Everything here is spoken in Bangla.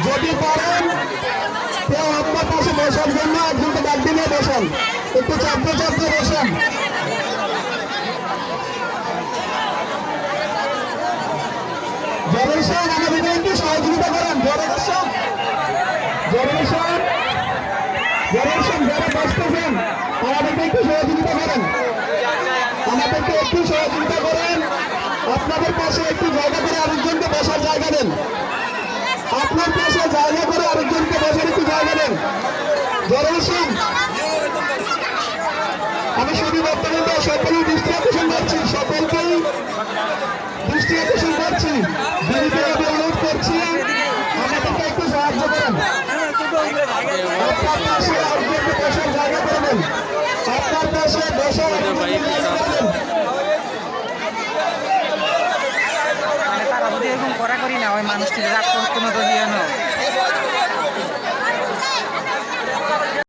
যদি পারেন কেউ আপনার পাশে বসার জন্য একজনকে ডাক দিলে বসেন, একটু চাপতে চাপতে বসেন। জরুরি সাহেব আমাদেরকে একটু সহযোগিতা করেন। জরুরি সাহেব, জরুরি সাহেব, জরুরি সাহেব যারা বসতেছেন আমাদেরকে একটু সহযোগিতা করেন, আমাদেরকে একটু সহযোগিতা করেন। আপনাদের পাশে একটু জায়গা করে আরেকজনকে বসার জায়গা দেন, আপনার পাশে জায়গা করে আরেকজনকে বসার একটু জায়গা দেন। জরুরি সাহেব, আমি শুধু বর্তমানে সকলেই দৃষ্টি আকর্ষণ করছি, সকলকেই দৃষ্টি আকর্ষণ করছি, বিনীতভাবে অনুরোধ করছি আমাদেরকে একটু সাহায্য করেন। আপনার পাশে আরেকজনকে বসার জায়গা করে দেন, আপনার পাশে বসার জায়গা করে দেন। তারা যদি এরকম করা করি না ওই মানুষটি রাগ করতে মতো দিয়ে